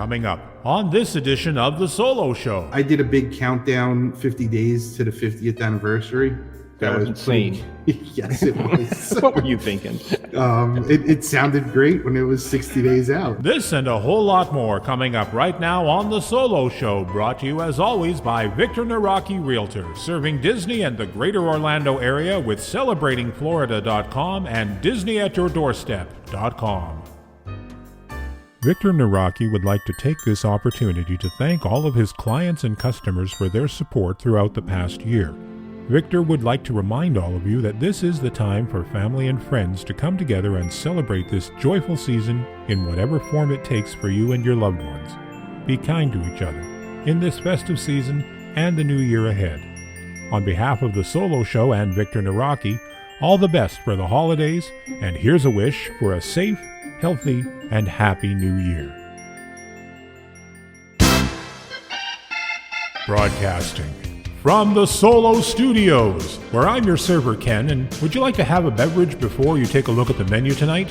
coming up on this edition of The Solo Show. I did a big countdown, 50 days to the 50th anniversary. That was insane. Yes, it was. What were you thinking? It sounded great when it was 60 days out. This and a whole lot more coming up right now on The Solo Show, brought to you as always by Victor Naraki Realtor, serving Disney and the greater Orlando area with celebratingflorida.com and disneyatyourdoorstep.com. Victor Naraki would like to take this opportunity to thank all of his clients and customers for their support throughout the past year. Victor would like to remind all of you that this is the time for family and friends to come together and celebrate this joyful season in whatever form it takes for you and your loved ones. Be kind to each other in this festive season and the new year ahead. On behalf of The Solo Show and Victor Naraki, all the best for the holidays, and here's a wish for a safe, healthy, and happy new year. Broadcasting from the Solo Studios, where I'm your server, Ken, and would you like to have a beverage before you take a look at the menu tonight?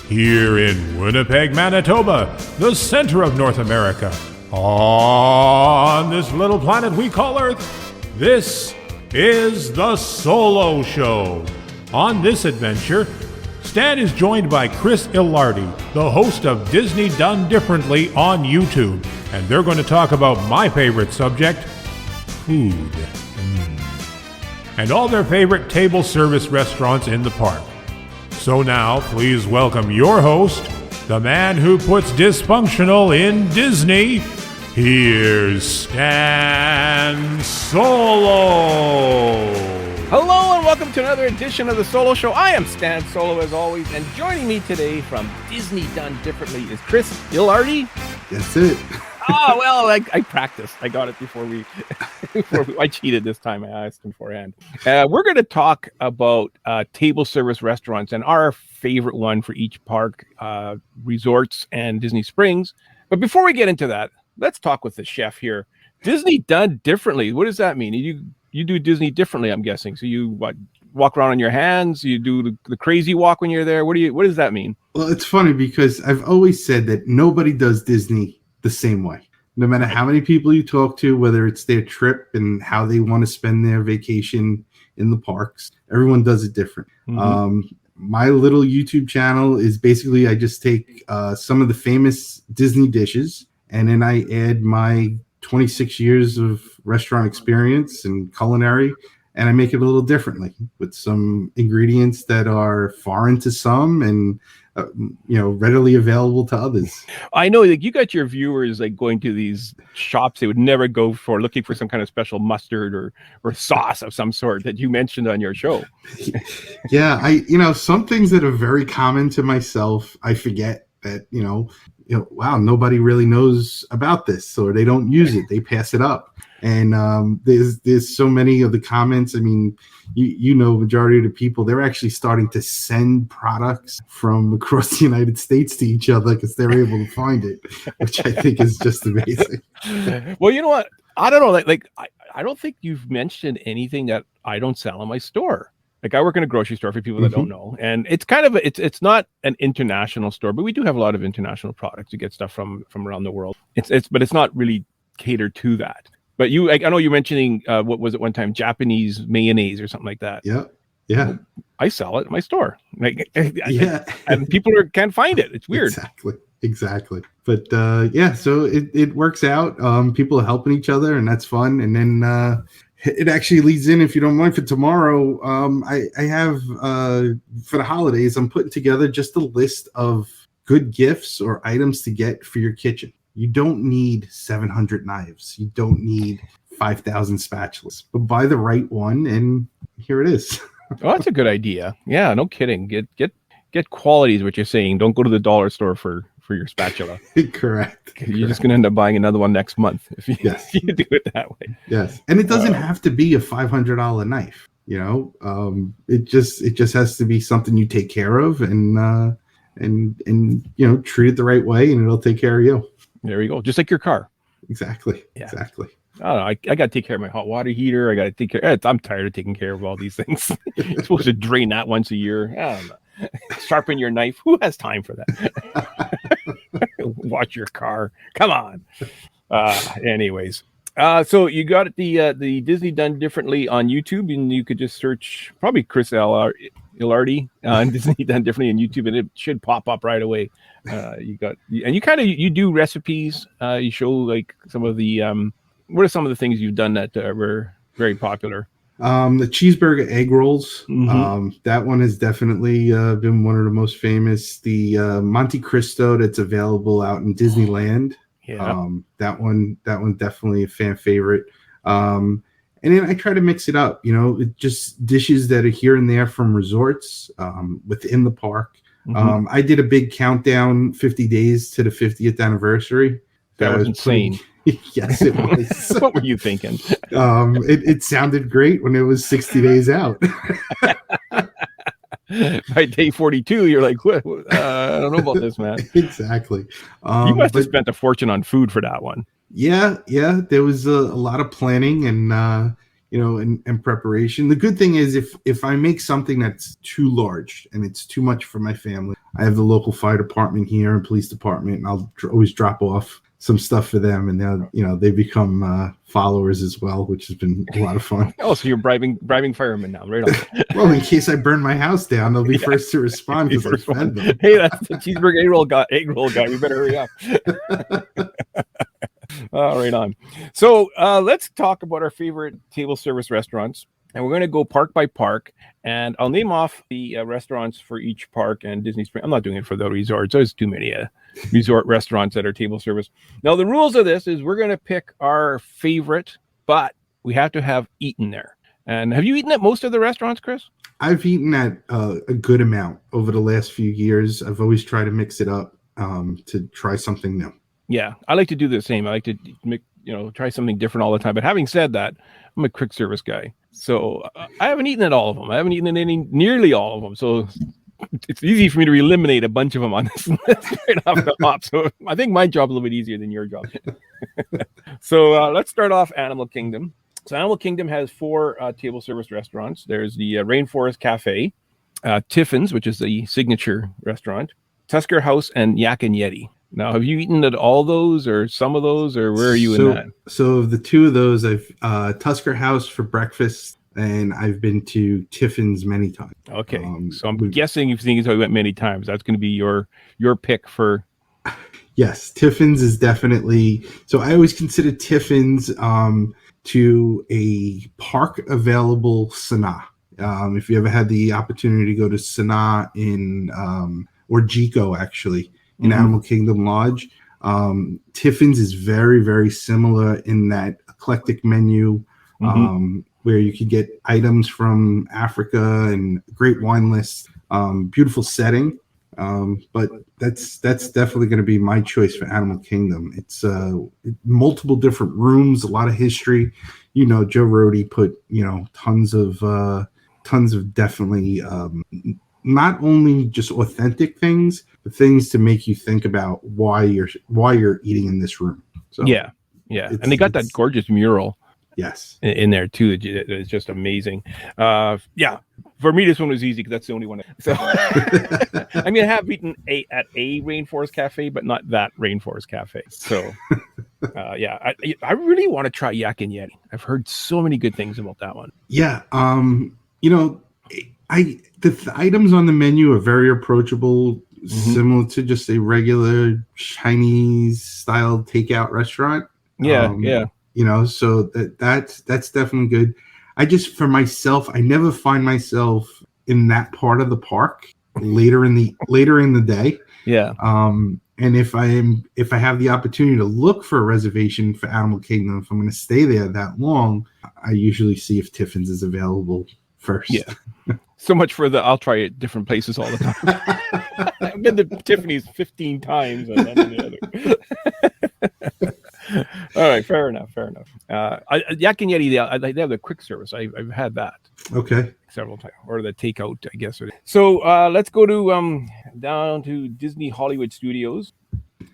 Here in Winnipeg, Manitoba, the center of North America, on this little planet we call Earth, this is The Solo Show. On this adventure, Stan is joined by Chris Illardi, the host of Disney Done Differently on YouTube, and they're going to talk about my favorite subject, food. And all their favorite table service restaurants in the park. So now, please welcome your host, the man who puts dysfunctional in Disney. Here's Stan Solo. Hello and welcome to another edition of The Solo Show. I am Stan Solo as always, and joining me today from Disney Done Differently is Chris Illardi. That's it. Oh, well, I practiced. I got it before I cheated this time. I asked him beforehand. We're going to talk about table service restaurants and our favorite one for each park, resorts, and Disney Springs. But before we get into that, let's talk with the chef here. Disney Done Differently. What does that mean? You do Disney differently, I'm guessing. So you walk around on your hands? You do the crazy walk when you're there? What does that mean? Well, it's funny because I've always said that nobody does Disney the same way. No matter how many people you talk to, whether it's their trip and how they want to spend their vacation in the parks, everyone does it different. Mm-hmm. My little YouTube channel is basically I just take some of the famous Disney dishes and then I add my 26 years of restaurant experience and culinary, and I make it a little differently with some ingredients that are foreign to some and readily available to others. I know, like, you got your viewers like going to these shops they would never go for, looking for some kind of special mustard or sauce of some sort that you mentioned on your show. Yeah, some things that are very common to myself, I forget that, wow, nobody really knows about this, or they don't use it, they pass it up. And there's so many of the comments. I mean, majority of the people, they're actually starting to send products from across the United States to each other because they're able to find it, which I think is just amazing. Well, you know what? I don't know. I don't think you've mentioned anything that I don't sell in my store. Like, I work in a grocery store for people that don't know, and it's kind of it's not an international store, but we do have a lot of international products. You get stuff from around the world. But it's not really catered to that. But I know you're mentioning what was it one time, Japanese mayonnaise or something like that. Yeah. I sell it in my store. Yeah, and people can't find it. It's weird. Exactly. But so it works out. People are helping each other, and that's fun. And then it actually leads in, if you don't mind, for tomorrow. I have for the holidays, I'm putting together just a list of good gifts or items to get for your kitchen. You don't need 700 knives. You don't need 5,000 spatulas. But buy the right one, and here it is. Oh, that's a good idea. Yeah, no kidding. Get quality is what you're saying. Don't go to the dollar store for your spatula. Correct. You're just going to end up buying another one next month if you do it that way. Yes, and it doesn't have to be a $500 knife. It just has to be something you take care of and treat it the right way, and it'll take care of you. There you go. Just like your car. Exactly. Yeah. Exactly. I don't know. I got to take care of my hot water heater. I got to take care. I'm tired of taking care of all these things. You're supposed to drain that once a year. I don't know. Sharpen your knife. Who has time for that? Watch your car. Come on. Anyways. So you got the Disney Done Differently on YouTube, and you could just search probably Chris Illardi on Disney Done Differently on YouTube, and it should pop up right away. You do recipes. You show like some of the what are some of the things you've done that were very popular? The Cheeseburger Egg Rolls. Mm-hmm. That one has definitely been one of the most famous. The Monte Cristo that's available out in Disneyland. Yeah. That one definitely a fan favorite. And then I try to mix it up, just dishes that are here and there from resorts within the park. Mm-hmm. I did a big countdown, 50 days to the 50th anniversary. That was insane. Yes, it was. What were you thinking? It sounded great when it was 60 days out. By day 42, you're like, what? I don't know about this, man. Exactly. You must have spent a fortune on food for that one. Yeah. There was a lot of planning and and preparation. The good thing is if I make something that's too large and it's too much for my family, I have the local fire department here and police department, and I'll always drop off some stuff for them, and now they become followers as well, which has been a lot of fun. Oh, so you're bribing firemen now, right on. Well, in case I burn my house down, they'll be first to respond because I fed them. Hey, that's the Cheeseburger egg roll guy. We better hurry up. Right on. So let's talk about our favorite table service restaurants. And we're going to go park by park, and I'll name off the restaurants for each park and Disney Springs. I'm not doing it for the resorts. There's too many resort restaurants that are table service. Now, the rules of this is we're going to pick our favorite, but we have to have eaten there. And have you eaten at most of the restaurants, Chris? I've eaten at a good amount over the last few years. I've always tried to mix it up to try something new. Yeah, I like to do the same. I like to try something different all the time. But having said that, I'm a quick service guy. So I haven't eaten at all of them. I haven't eaten at nearly all of them. So it's easy for me to eliminate a bunch of them on this list right off the hop. So I think my job's a little bit easier than your job. So let's start off Animal Kingdom. So Animal Kingdom has 4 table service restaurants. There's the Rainforest Cafe, Tiffin's, which is the signature restaurant, Tusker House, and Yak and Yeti. Now, have you eaten at all those or some of those, or where are you in that? So of the 2 of those, I've Tusker House for breakfast, and I've been to Tiffin's many times. Okay, so I'm guessing you've seen you went many times. That's going to be your pick for. Yes, Tiffin's is definitely. So I always consider Tiffin's to a park available Sanaa. If you ever had the opportunity to go to Sanaa or Jico, actually. In Animal Kingdom Lodge, Tiffin's is very, very similar in that eclectic menu where you could get items from Africa and great wine lists, beautiful setting. But that's definitely going to be my choice for Animal Kingdom. It's multiple different rooms, a lot of history. Joe Rohde put tons of definitely not only just authentic things, but things to make you think about why you're eating in this room. So yeah, and they got that gorgeous mural. Yes, in there too. It's just amazing. For me, this one was easy because that's the only one. So I mean, I have eaten at a Rainforest Cafe, but not that Rainforest Cafe. So I really want to try Yak and Yeti. I've heard so many good things about that one. Yeah, the items on the menu are very approachable, similar to just a regular Chinese style takeout restaurant. So that's definitely good. For myself, I never find myself in that part of the park later in the day. Yeah. And if I have the opportunity to look for a reservation for Animal Kingdom, if I'm going to stay there that long, I usually see if Tiffin's is available first. Yeah. So much for I'll try it different places all the time. I've been to Tiffany's 15 times. And then the other. All right, fair enough. Yak and Yeti, they have the quick service. I've had that. Okay. Several times, or the takeout, I guess. So let's go to down to Disney Hollywood Studios.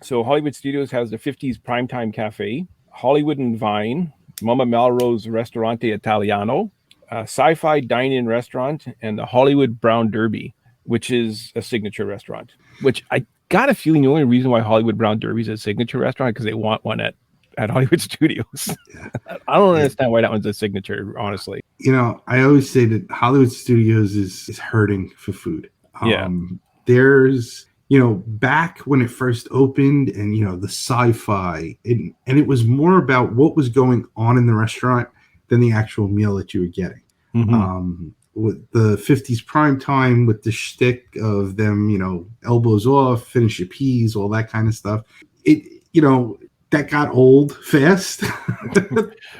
So Hollywood Studios has the 50s Primetime Cafe, Hollywood and Vine, Mama Melrose Ristorante Italiano, Sci-Fi Dine-In Restaurant, and the Hollywood Brown Derby. which is a signature restaurant. Which I got a feeling the only reason why Hollywood Brown Derby is a signature restaurant because they want one at Hollywood Studios. Yeah. I don't understand why that one's a signature, honestly. I always say that Hollywood Studios is hurting for food. Yeah. There's, back when it first opened and, the sci-fi, and it was more about what was going on in the restaurant than the actual meal that you were getting. Mm-hmm. With the 50s prime time, with the shtick of them, elbows off, finish your peas, all that kind of stuff. That got old fast.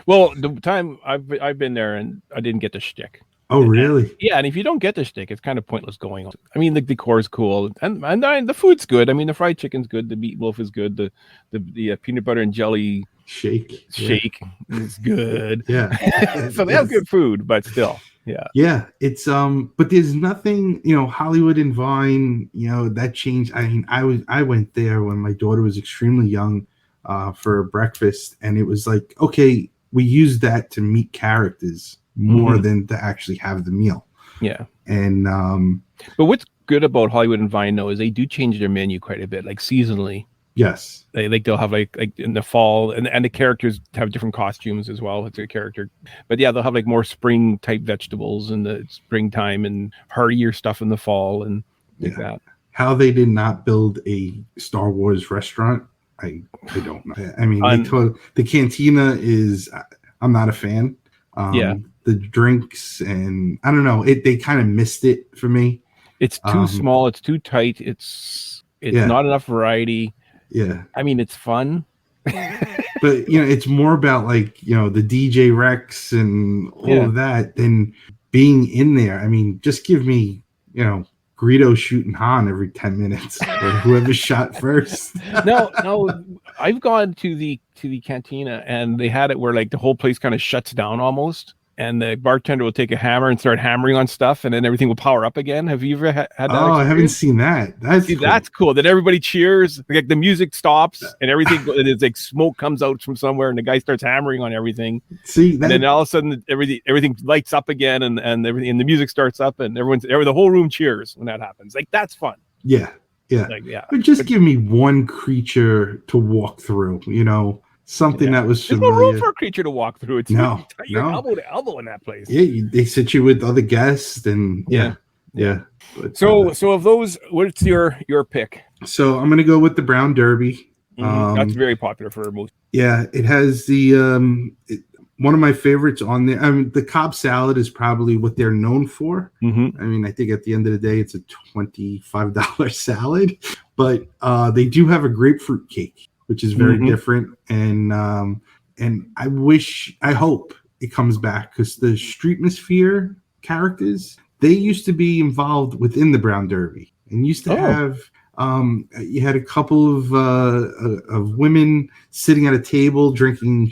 Well, the time I've been there and I didn't get the shtick. Oh, really? Yeah, and if you don't get the shtick, it's kind of pointless going on. I mean, the decor is cool, and the food's good. I mean, the fried chicken's good, the meatloaf is good, the peanut butter and jelly shake is good. Yeah. So they have good food, but still, yeah. Yeah, it's but there's nothing, Hollywood and Vine, that changed. I mean, I went there when my daughter was extremely young for breakfast, and it was like, okay, we use that to meet characters more than to actually have the meal. Yeah. And but what's good about Hollywood and Vine though is they do change their menu quite a bit, like seasonally. Yes. They'll have like in the fall and the characters have different costumes as well. It's a character. But yeah, they'll have like more spring type vegetables in the springtime and heartier stuff in the fall and like that. How they did not build a Star Wars restaurant, I don't know. I mean, the cantina is, I'm not a fan. The drinks and I don't know, they kind of missed it for me. It's too small, it's too tight, it's not enough variety. Yeah. I mean, it's fun. But it's more about like, the DJ Rex and all of that than being in there. I mean, just give me, Greedo shooting Han every 10 minutes or whoever shot first. No, I've gone to the cantina and they had it where like the whole place kind of shuts down almost, and the bartender will take a hammer and start hammering on stuff, and then everything will power up again. Have you ever had that? Oh, I haven't seen that. That's cool. Then everybody cheers, like the music stops and everything. And it's like smoke comes out from somewhere, and the guy starts hammering on everything. See, and then all of a sudden everything lights up again, and everything, and the music starts up, and the whole room cheers when that happens. Like that's fun. Yeah. But just give me one creature to walk through. Something that was familiar. There's no room for a creature to walk through. It's you're elbow to elbow in that place. Yeah, they sit you with other guests, and yeah. But, so of those, what's your pick? So I'm gonna go with the Brown Derby. That's very popular for most. Yeah, it has the one of my favorites on there. I mean, the Cobb salad is probably what they're known for. Mm-hmm. I mean, I think at the end of the day, it's a $25 salad, but they do have a grapefruit cake, which is very different. And I hope it comes back, because the Streetmosphere characters, they used to be involved within the Brown Derby and used to have, you had a couple of women sitting at a table drinking,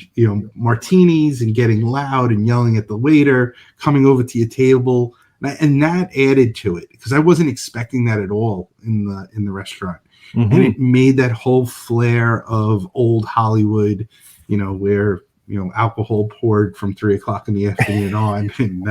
martinis and getting loud and yelling at the waiter, coming over to your table. And that added to it, because I wasn't expecting that at all in the restaurant. Mm-hmm. And it made that whole flair of old Hollywood, where, alcohol poured from 3:00 in the afternoon on. And,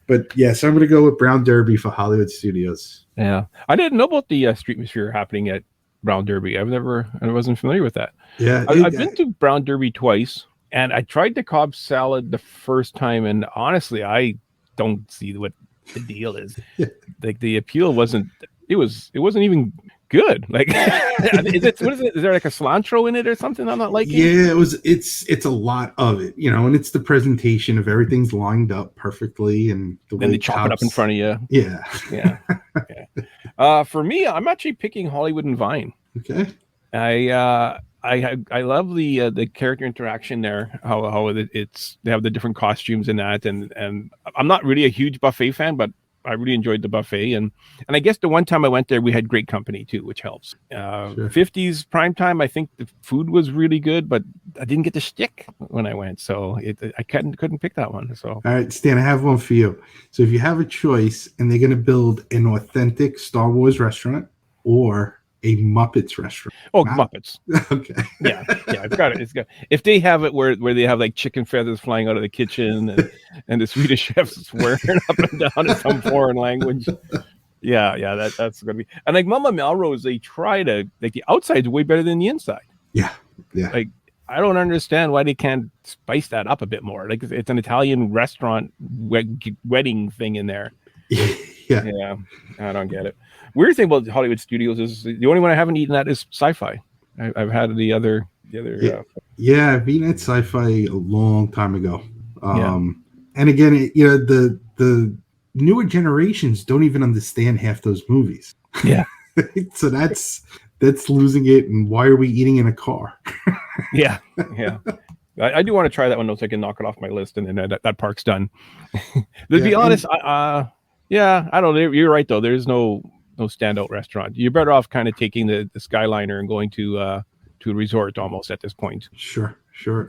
but yes, I'm going to go with Brown Derby for Hollywood Studios. Yeah. I didn't know about the Streetmosphere happening at Brown Derby. I wasn't familiar with that. Yeah. I've been to Brown Derby twice, and I tried the Cobb salad the first time. And honestly, I don't see what the deal is. Like the appeal wasn't even good. Like, is there like a cilantro in it or something I'm not liking? Yeah, it's a lot of it, and it's the presentation of everything's lined up perfectly, and then they chop it up in front of you. Yeah. For me, I'm actually picking Hollywood and Vine. Okay. I love the character interaction there. How they have the different costumes in that, and I'm not really a huge buffet fan, but I really enjoyed the buffet, and I guess the one time I went there, we had great company too, which helps. Sure. 50s prime time, I think the food was really good, but I didn't get the shtick when I went, so I couldn't pick that one. So, all right, Stan, I have one for you. So if you have a choice, and they're going to build an authentic Star Wars restaurant or a Muppets restaurant. Muppets. Okay. Yeah. It's got it. If they have it where they have like chicken feathers flying out of the kitchen and the Swedish chefs swearing up and down in some foreign language, Yeah, that's gonna be. And like Mama Melrose, they try to like the outside's way better than the inside. Yeah. Like I don't understand why they can't spice that up a bit more. Like it's an Italian restaurant wedding thing in there. Yeah, I don't get it. Weird thing about Hollywood Studios is the only one I haven't eaten at is Sci-Fi. I've had the other. Yeah, I've eaten at Sci-Fi a long time ago. And again, the newer generations don't even understand half those movies. Yeah. So that's losing it. And why are we eating in a car? Yeah. I do want to try that one though, so I can knock it off my list, and then that park's done. To be honest, I don't know. You're right though. There's no standout restaurant. You're better off kind of taking the Skyliner and going to a resort almost at this point. Sure.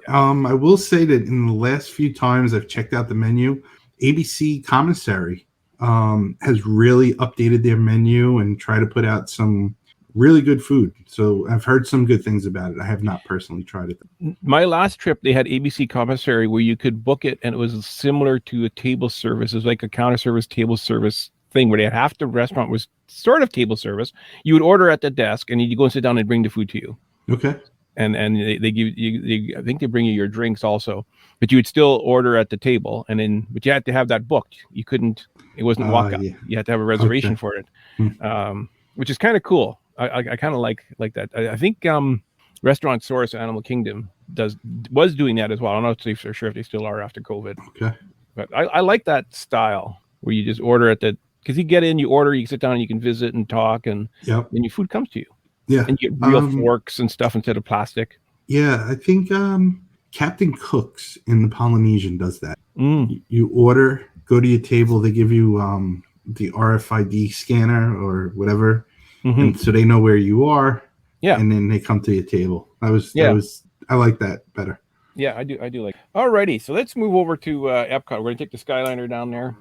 I will say that in the last few times I've checked out the menu, ABC Commissary has really updated their menu and try to put out some really good food. So I've heard some good things about it. I have not personally tried it. My last trip, they had ABC Commissary where you could book it, and it was similar to a table service. It was like a counter service, table service thing where they had half the restaurant was sort of table service. You would order at the desk, and you go and sit down and bring the food to you. Okay. And they give you, I think they bring you your drinks also, but you would still order at the table, but you had to have that booked. You couldn't, it wasn't walk up. Yeah. You had to have a reservation for it, which is kind of cool. I kind of like that. I think Restaurant Source Animal Kingdom was doing that as well. I'm not for sure if they still are after COVID. Okay. But I like that style where you just order because you get in, you order, you sit down, and you can visit and talk, and then your food comes to you. Yeah. And you get real forks and stuff instead of plastic. Yeah, I think Captain Cook's in the Polynesian does that. You order, go to your table, they give you the RFID scanner or whatever, and so they know where you are. Yeah, and then they come to your table. I like that better. Yeah, I do like. Alrighty, so let's move over to Epcot. We're gonna take the Skyliner down there.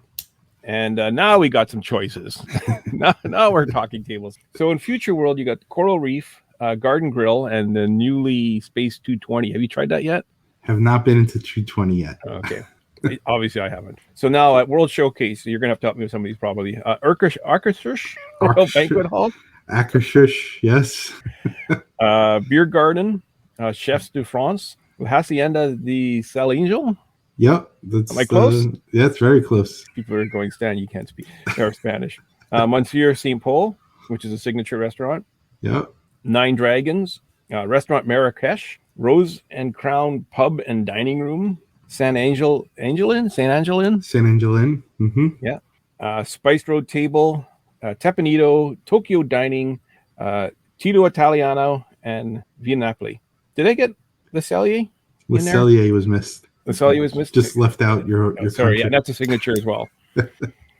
And now we got some choices. now we're talking tables. So in Future World, you got Coral Reef, Garden Grill, and the newly Space 220. Have you tried that yet? Have not been into 220 yet. Okay. Obviously, I haven't. So now at World Showcase, you're going to have to help me with some of these probably. Akershus Banquet Hall. Akershus, yes. Beer Garden, Chefs de France, Hacienda de Sal Angel. Yep. Am I close? Yeah, it's very close. People are going, Stan, you can't speak or Spanish. Monsieur St. Paul, which is a signature restaurant. Yep. Nine Dragons, Restaurant Marrakesh, Rose and Crown Pub and Dining Room, San Angel Inn. Mm-hmm. Yeah. Spice Road Table, Tepanito, Tokyo Dining, Tito Italiano, and Via Napoli. Did I get Le Cellier? Le Cellier was missed. The Cellier was missed. Just left out your sorry, yeah, that's a signature as well.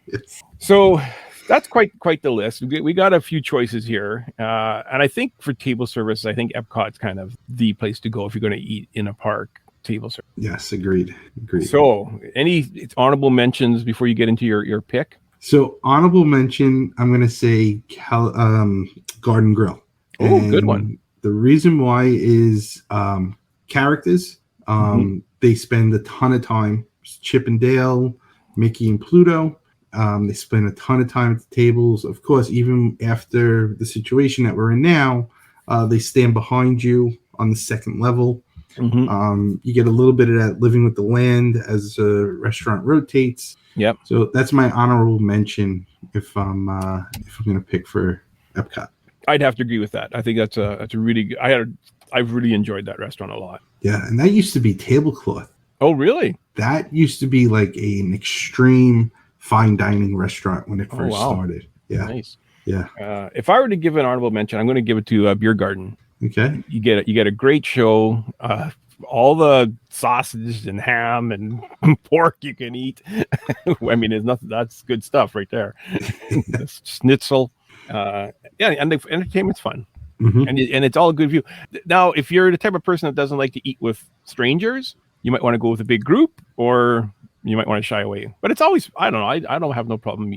Yes. So that's quite the list. We got a few choices here, and I think for table service, I think Epcot's kind of the place to go if you're going to eat in a park. Table service. Yes, agreed. So, any honorable mentions before you get into your pick? So, honorable mention, I'm going to say Garden Grill. Oh, good one. The reason why is characters. They spend a ton of time. Chip and Dale, Mickey and Pluto. They spend a ton of time at the tables. Of course, even after the situation that we're in now, they stand behind you on the second level. You get a little bit of that living with the land as the restaurant rotates. Yep. So that's my honorable mention if I'm going to pick for Epcot. I'd have to agree with that. I think that's a really good. I've really enjoyed that restaurant a lot. Yeah, and that used to be tablecloth. Oh, really? That used to be like an extreme fine dining restaurant when it first started. Yeah. Nice. Yeah. If I were to give an honorable mention, I'm going to give it to Beer Garden. Okay. You get a great show. All the sausage and ham and pork you can eat. I mean, there's nothing. That's good stuff right there. Schnitzel. And the entertainment's fun. And it's all a good view. Now, if you're the type of person that doesn't like to eat with strangers, you might want to go with a big group, or you might want to shy away. But it's always, I don't know, I don't have no problem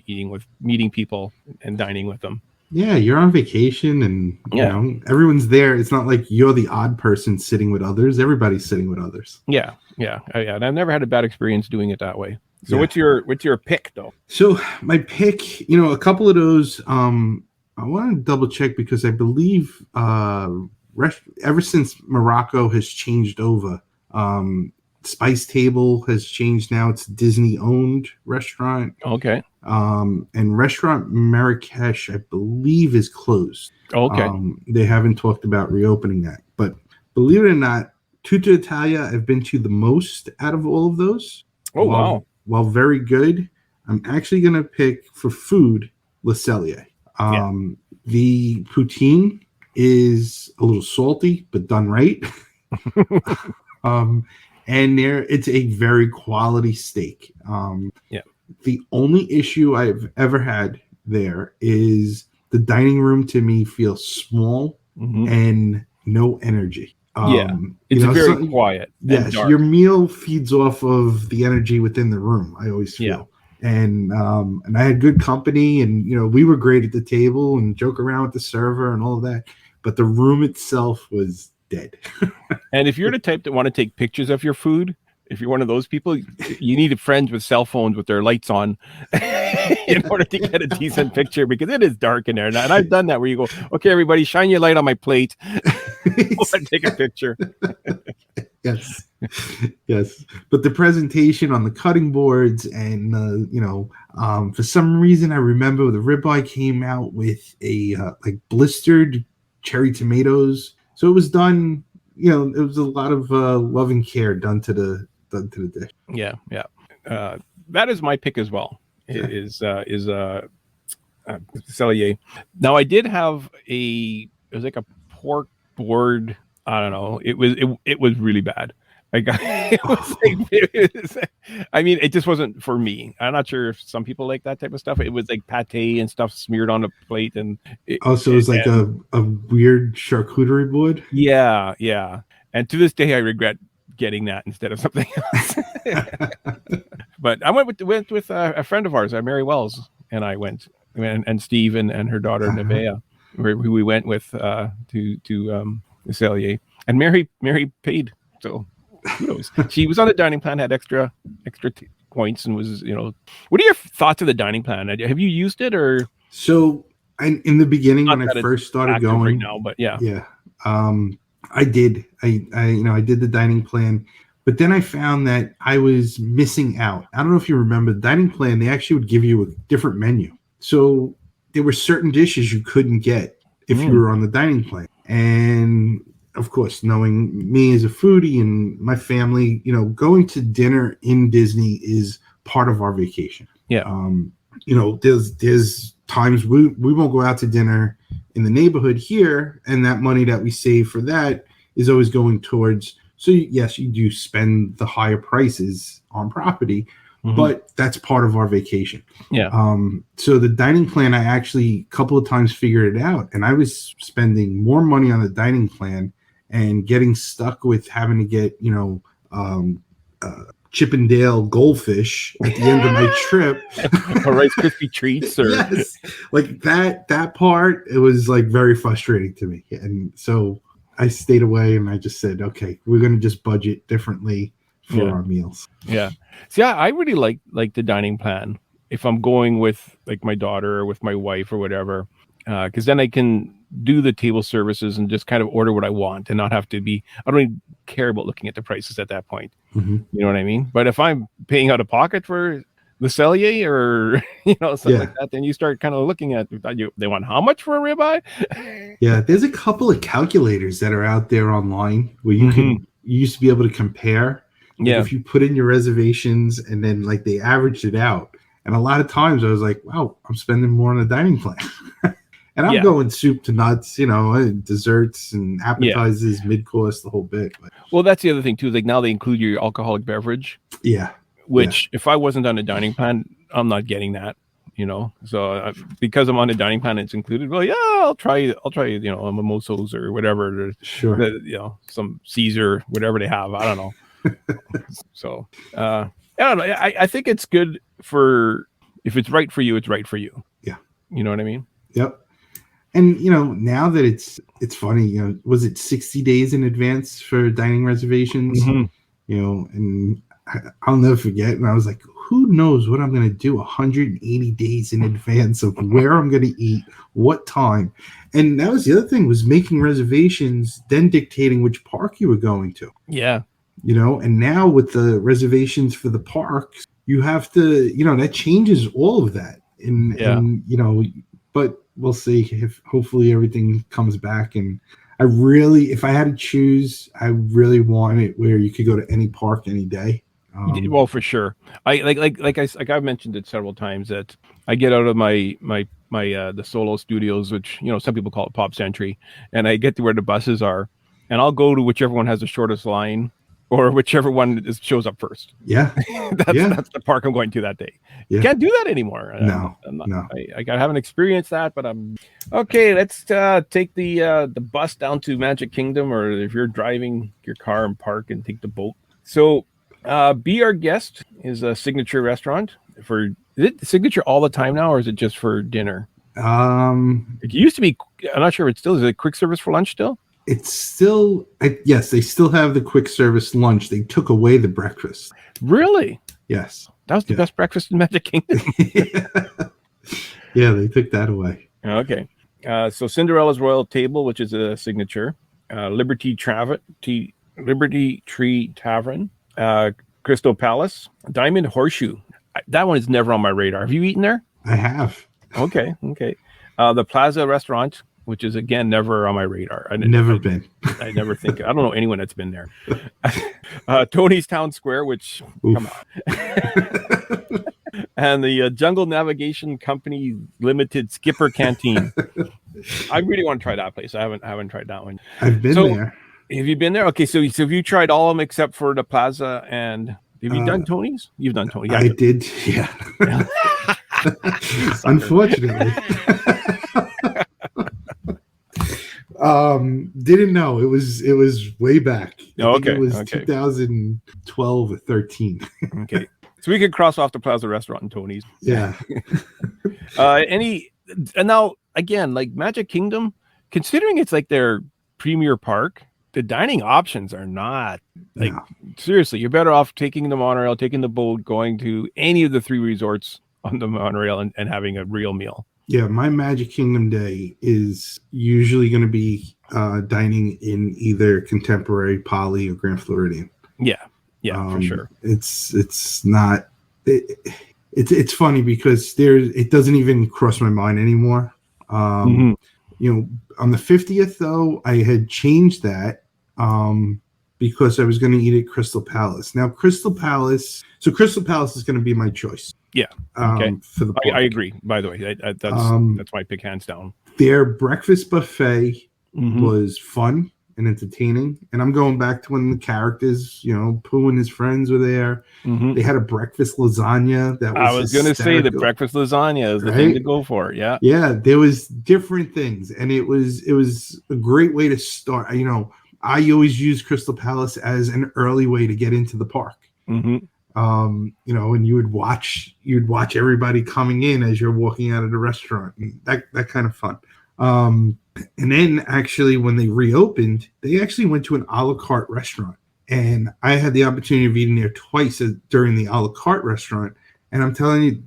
meeting people and dining with them. Yeah, you're on vacation and you know everyone's there. It's not like you're the odd person sitting with others. Everybody's sitting with others. Yeah. And I've never had a bad experience doing it that way. So what's your pick though? So my pick, a couple of those, I want to double check because I believe ever since Morocco has changed over, Spice Table has changed now. It's a Disney-owned restaurant. Okay. And Restaurant Marrakesh, I believe, is closed. Okay. They haven't talked about reopening that. But believe it or not, Tutta Italia I've been to the most out of all of those. Oh, wow. While very good, I'm actually going to pick for food Le Cellier. The poutine is a little salty, but done right. And it's a very quality steak. The only issue I've ever had there is the dining room to me feels small and no energy. It's very quiet. Yes, your meal feeds off of the energy within the room, I always feel. Yeah. And I had good company, and we were great at the table and joke around with the server and all of that. But the room itself was dead. And if you're the type that want to take pictures of your food, if you're one of those people, you need friends with cell phones with their lights on in order to get a decent picture, because it is dark in there. And I've done that where you go, okay, everybody, shine your light on my plate. Take a picture. Yes. But the presentation on the cutting boards and, for some reason, I remember the ribeye came out with a blistered cherry tomatoes. So it was done, it was a lot of love and care done to the dish. Yeah. That is my pick as well. Is Cellier. Now I did have it was like a pork board. I don't know. It was really bad. It just wasn't for me. I'm not sure if some people like that type of stuff. It was like pate and stuff smeared on a plate, and it was like a weird charcuterie board. Yeah. And to this day, I regret getting that instead of something else. But I went with a friend of ours, Mary Wells, and I went, and Steve and her daughter Nevaeh, who we went with to Cellier, and Mary paid. So kudos. She was on the dining plan, had extra points, and was What are your thoughts of the dining plan? Have you used it or? So in the beginning, when I first started going right now, but yeah. I did. I did the dining plan, but then I found that I was missing out. I don't know if you remember the dining plan. They actually would give you a different menu. So there were certain dishes you couldn't get if you were on the dining plan. And of course, knowing me as a foodie and my family, going to dinner in Disney is part of our vacation. Yeah. There's times we won't go out to dinner in the neighborhood here, and that money that we save for that is always going towards. So yes, you do spend the higher prices on property, but that's part of our vacation. Yeah. So the dining plan, I actually a couple of times figured it out, and I was spending more money on the dining plan and getting stuck with having to get Chippendale goldfish at the end of my trip, or Rice Krispie treats, or yes, like that part. It was like very frustrating to me, and so I stayed away and I just said, okay, we're going to just budget differently for our meals. Yeah. See, I really like the dining plan if I'm going with like my daughter or with my wife or whatever, because then I can do the table services and just kind of order what I want and not have to be. I don't even care about looking at the prices at that point. You know what I mean? But if I'm paying out of pocket for the Cellier or something like that, then you start kind of looking at they want how much for a ribeye. Yeah, there's a couple of calculators that are out there online where you used to be able to compare. Like if you put in your reservations and then like they averaged it out, and a lot of times I was like, wow, I'm spending more on a dining plan. And I'm going soup to nuts, desserts and appetizers, mid-course, the whole bit. But. Well, that's the other thing, too. Like now they include your alcoholic beverage. Yeah. Which, if I wasn't on a dining plan, I'm not getting that, So because I'm on a dining plan, it's included. Well, yeah, I'll try, a mimosas or whatever. Or, some Caesar, whatever they have. I don't know. So, I don't know. I think it's good if it's right for you, it's right for you. Yeah. You know what I mean? Yep. And now that it's funny, was it 60 days in advance for dining reservations? And I'll never forget. And I was like, who knows what I'm going to do 180 days in advance of where I'm going to eat, what time. And that was the other thing, was making reservations, then dictating which park you were going to. Yeah. And now with the reservations for the parks, you have to, that changes all of that. And but we'll see if hopefully everything comes back. And if I had to choose, I really want it where you could go to any park any day. Well, for sure. I I've mentioned it several times that I get out of my the Solo Studios, which some people call it Pop Century, and I get to where the buses are, and I'll go to whichever one has the shortest line, or whichever one shows up first. Yeah, that's the park I'm going to that day. Yeah. You can't do that anymore. No. I haven't experienced that, but I'm okay. Let's take the bus down to Magic Kingdom, or if you're driving your car and park and take the boat. So. Be Our Guest is a signature restaurant is it signature all the time now, or is it just for dinner? It used to be. I'm not sure if it still is. It quick service for lunch still? It's still, yes, they still have the quick service lunch. They took away the breakfast. Really? Yes. That was the best breakfast in Magic Kingdom. Yeah, they took that away. Okay. So Cinderella's Royal Table, which is a signature. Liberty Tree Tavern. Crystal Palace, Diamond Horseshoe. That one is never on my radar. Have you eaten there? I have. Okay. The Plaza Restaurant, which is again never on my radar. Never been. I never think. I don't know anyone that's been there. Tony's Town Square, which come on, and the Jungle Navigation Company Limited Skipper Canteen. I really want to try that place. I haven't tried that one. I've been there. Have you been there? Okay, so have you tried all of them except for the Plaza? And have you done Tony's? You've done Tony's. I did, yeah. Unfortunately. Didn't know. It was way back. I think it was 2012 or 13. Okay. So we could cross off the Plaza Restaurant and Tony's. Yeah. And now again, like Magic Kingdom, considering it's like their premier park, the dining options are not seriously. You're better off taking the monorail, taking the boat, going to any of the 3 resorts on the monorail and having a real meal. Yeah, my Magic Kingdom day is usually going to be dining in either Contemporary, Poly, or Grand Floridian. Yeah, for sure. It's not. It's funny because it doesn't even cross my mind anymore. On the 50th, though, I had changed that because I was going to eat at Crystal Palace. Now, Crystal Palace is going to be my choice. Yeah. Okay. For the park. I agree. By the way, that's my pick hands down. Their breakfast buffet was fun and entertaining, and I'm going back to when the characters, Pooh and his friends were there. They had a breakfast lasagna that was. I was going to say the breakfast lasagna is the thing to go for. Yeah. Yeah, there was different things, and it was a great way to start. I always use Crystal Palace as an early way to get into the park. And you'd watch everybody coming in as you're walking out of the restaurant. That kind of fun. And then actually when they reopened, they actually went to an a la carte restaurant, and I had the opportunity of eating there twice during the a la carte restaurant. And I'm telling you,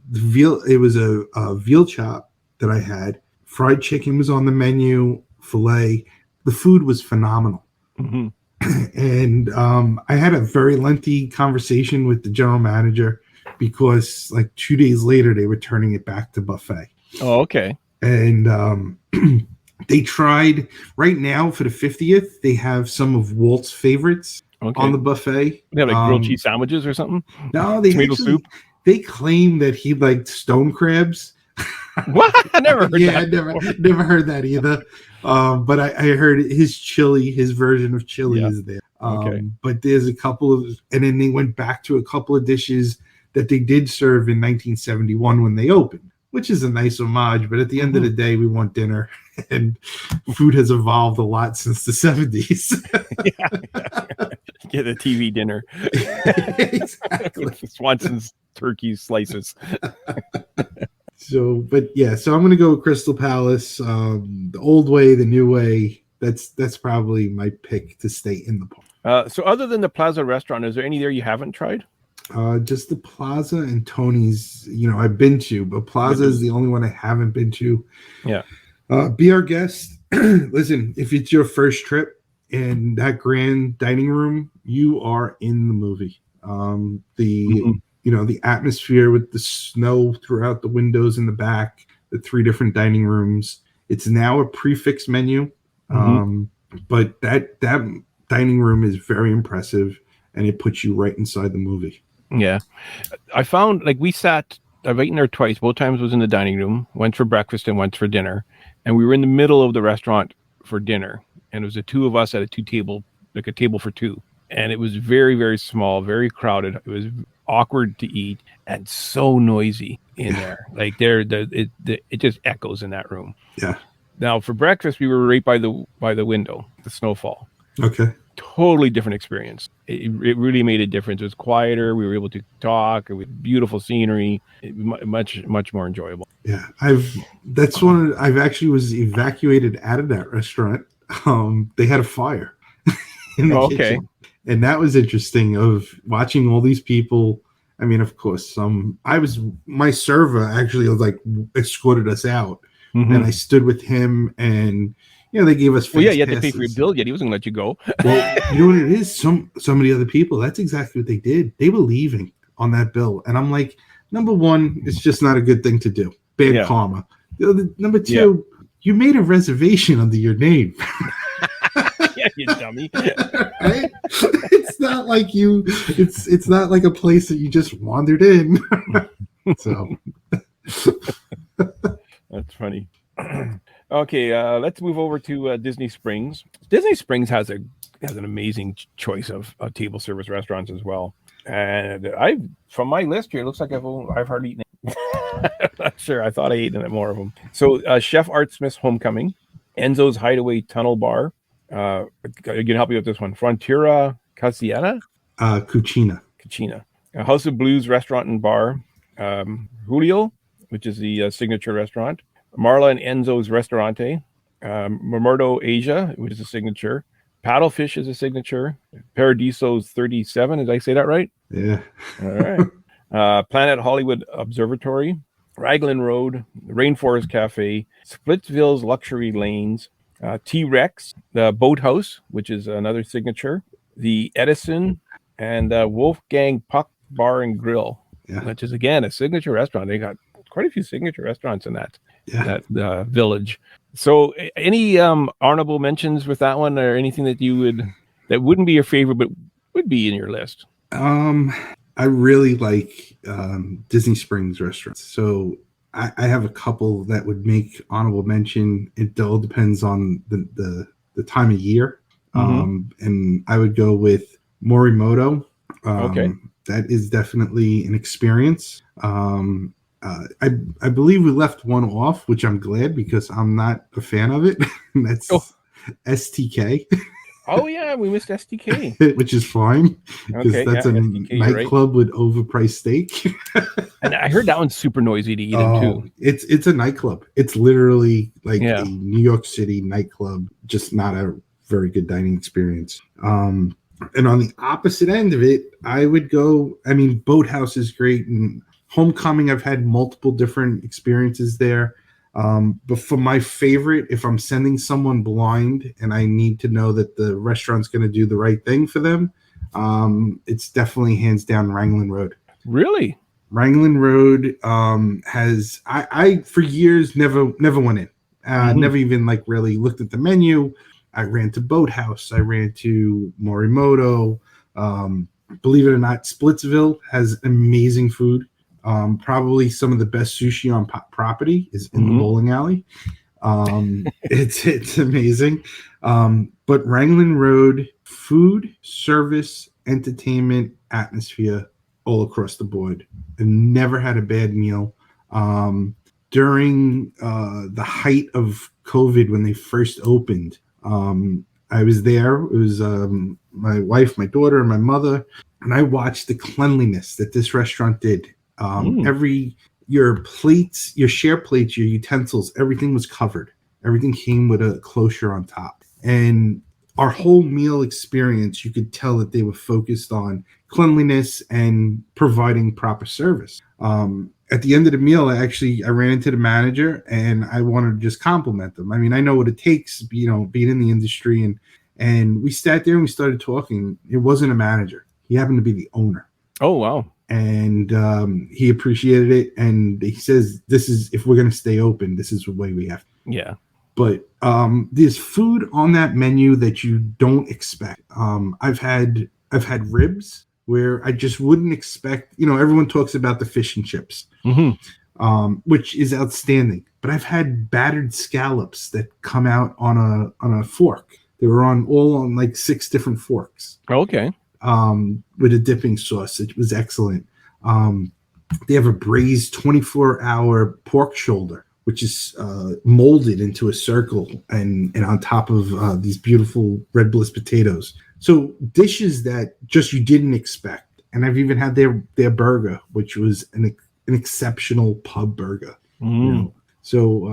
it was a veal chop that I had. Fried chicken was on the menu, filet. The food was phenomenal. And I had a very lengthy conversation with the general manager because like 2 days later they were turning it back to buffet. Oh, okay. And they tried right now for the 50th. They have some of Walt's favorites on the buffet. They have like grilled cheese sandwiches or something. No, they tomato soup. They claim that he liked stone crabs. What? I never heard that. Yeah, I never heard that either. But I heard his version of chili is there. But there's a couple of, and then they went back to a couple of dishes that they did serve in 1971 when they opened, which is a nice homage. But at the end of the day, we want dinner, and food has evolved a lot since the 70s. Get a TV dinner. Exactly. Swanson's turkey slices. So I'm going to go with Crystal Palace. The old way, the new way. That's probably my pick to stay in the park. So other than the Plaza restaurant, is there any there you haven't tried? Just the Plaza and Tony's, I've been to, but Plaza is the only one I haven't been to. Yeah. Be our guest. Listen, if it's your first trip and that grand dining room, you are in the movie. The atmosphere with the snow throughout the windows in the back, the 3 different dining rooms. It's now a prefix menu, but that dining room is very impressive, and it puts you right inside the movie. Yeah. I found, we sat, I've eaten there twice. Both times was in the dining room, once for breakfast and once for dinner. And we were in the middle of the restaurant for dinner. And it was the 2 of us at a table for 2. And it was very, very small, very crowded. It was awkward to eat and so noisy in there. It just echoes in that room. Yeah. Now for breakfast, we were right by the window, the snowfall. Okay. Totally different experience. It really made a difference. It was quieter. We were able to talk. It was beautiful scenery. Much more enjoyable. Yeah, I've actually was evacuated out of that restaurant. They had a fire in the kitchen, and that was interesting. Of watching all these people. I mean, of course, my server actually escorted us out, and I stood with him and. They gave us. Well, yeah, you had to pay for your bill yet. He wasn't going to let you go. Well, you know what it is? Some of the other people, that's exactly what they did. They were leaving on that bill. And I'm like, number one, it's just not a good thing to do. Bad karma. Number two, you made a reservation under your name. Yeah, you dummy. Right? It's not like it's not like a place that you just wandered in. So that's funny. Okay, let's move over to Disney Springs. Disney Springs has an amazing choice of table service restaurants as well. And from my list here, it looks like I've hardly eaten it. I'm not sure. I thought I ate more of them. So Chef Art Smith's Homecoming, Enzo's Hideaway Tunnel Bar. You can help me with this one. Frontiera Cucina. House of Blues Restaurant and Bar. Julio, which is the signature restaurant. Marla and Enzo's Restaurante, Mermerdo Asia, which is a signature. Paddlefish is a signature. Paradiso's 37, did I say that right? Yeah. All right. Planet Hollywood Observatory, Raglan Road, Rainforest Cafe, Splitsville's Luxury Lanes, T-Rex, the Boathouse, which is another signature, the Edison, and Wolfgang Puck Bar and Grill, which is, again, a signature restaurant. They got quite a few signature restaurants in that village. So any honorable mentions with that one, or anything that wouldn't be your favorite but would be in your list? I really like Disney Springs restaurants. So I have a couple that would make honorable mention. It all depends on the time of year. And I would go with Morimoto. That is definitely an experience. I believe we left one off, which I'm glad because I'm not a fan of it. That's STK. Oh yeah, we missed STK, which is fine because that's a STK, nightclub with overpriced steak. And I heard that one's super noisy to eat in too. It's a nightclub. It's literally like a New York City nightclub, just not a very good dining experience. And on the opposite end of it, I would go. I mean, Boathouse is great, and Homecoming, I've had multiple different experiences there. But for my favorite, if I'm sending someone blind and I need to know that the restaurant's going to do the right thing for them, it's definitely hands down Raglan Road. Really? Raglan Road has I for years never went in. Never even really looked at the menu. I ran to Boathouse. I ran to Morimoto. Believe it or not, Splitsville has amazing food. Probably some of the best sushi on property is in the bowling alley. It's amazing. But Raglan Road, food, service, entertainment, atmosphere, all across the board. I never had a bad meal. During the height of COVID, when they first opened, I was there. It was my wife, my daughter, and my mother, and I watched the cleanliness that this restaurant did. Your plates, your share plates, your utensils, everything was covered. Everything came with a closure on top. And our whole meal experience, you could tell that they were focused on cleanliness and providing proper service. At the end of the meal, I ran into the manager and I wanted to just compliment them. I mean, I know what it takes, being in the industry, and we sat there and we started talking. It wasn't a manager. He happened to be the owner. Oh, wow. And he appreciated it. And he says, if we're going to stay open, this is the way we have to. Yeah. But there's food on that menu that you don't expect. I've had ribs where I just wouldn't expect. Everyone talks about the fish and chips, which is outstanding. But I've had battered scallops that come out on a fork. They were all on like 6 different forks. Okay. With a dipping sauce. It was excellent. They have a braised 24-hour pork shoulder, which is molded into a circle and on top of these beautiful red bliss potatoes. So dishes that just you didn't expect. And I've even had their burger, which was an exceptional pub burger. So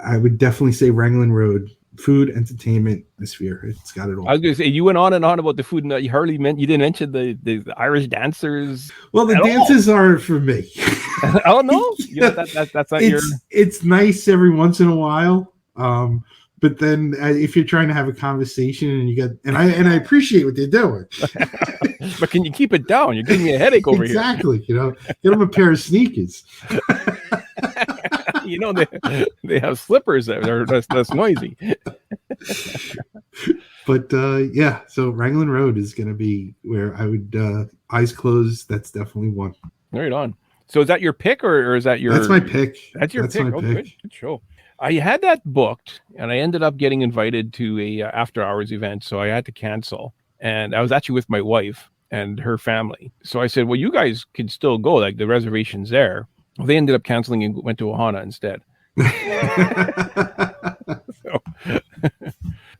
I would definitely say Wrangling Road. Food, entertainment, atmosphere. It's got it all. I was going to say, you went on and on about the food, and you didn't mention the Irish dancers. Well, the dances aren't for me. Oh no, that's not your. It's nice every once in a while, but then if you're trying to have a conversation and I appreciate what they're doing, but can you keep it down? You're giving me a headache over exactly, here. Exactly. Get them a pair of sneakers. They have slippers that are less noisy. But so Wrangling Road is going to be where I would eyes closed. That's definitely one. Right on. So is that your pick or is that your? That's my pick. That's your pick. Oh, good show. I had that booked and I ended up getting invited to a after hours event, so I had to cancel. And I was actually with my wife and her family. So I said, well, you guys can still go. Like the reservation's there. Well, they ended up canceling and went to Ohana instead.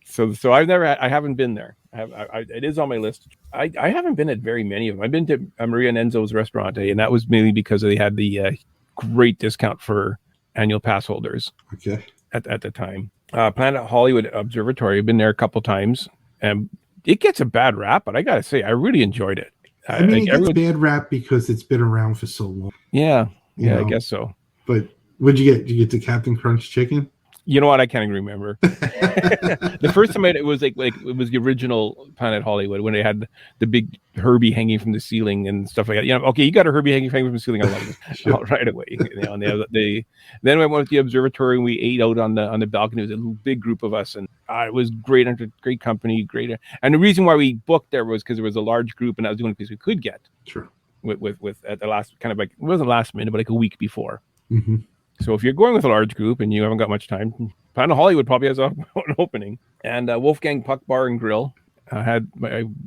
So I haven't been there. It is on my list. I haven't been at very many of them. I've been to Maria and Enzo's restaurant, and that was mainly because they had the great discount for annual pass holders. Okay. At the time, Planet Hollywood Observatory. I've been there a couple times, and it gets a bad rap, but I gotta say, I really enjoyed it. I mean, it gets bad rap because it's been around for so long. Yeah. I guess so. But what'd you get? Did you get the Captain Crunch chicken? You know what? I can't even remember. The first time it was like it was the original Planet Hollywood when they had the big Herbie hanging from the ceiling and stuff like that. Okay, you got a Herbie hanging from the ceiling. I love it. Sure. Right away. And then we went to the observatory and we ate out on the balcony. It was a big group of us, and it was great. Great company, great. And the reason why we booked there was because there was a large group, and that was the only place we could get. Sure. With at the last kind of like it wasn't last minute, but like a week before. Mm-hmm. So if you're going with a large group and you haven't got much time, Planet Hollywood probably has an opening. And Wolfgang Puck Bar and Grill, I've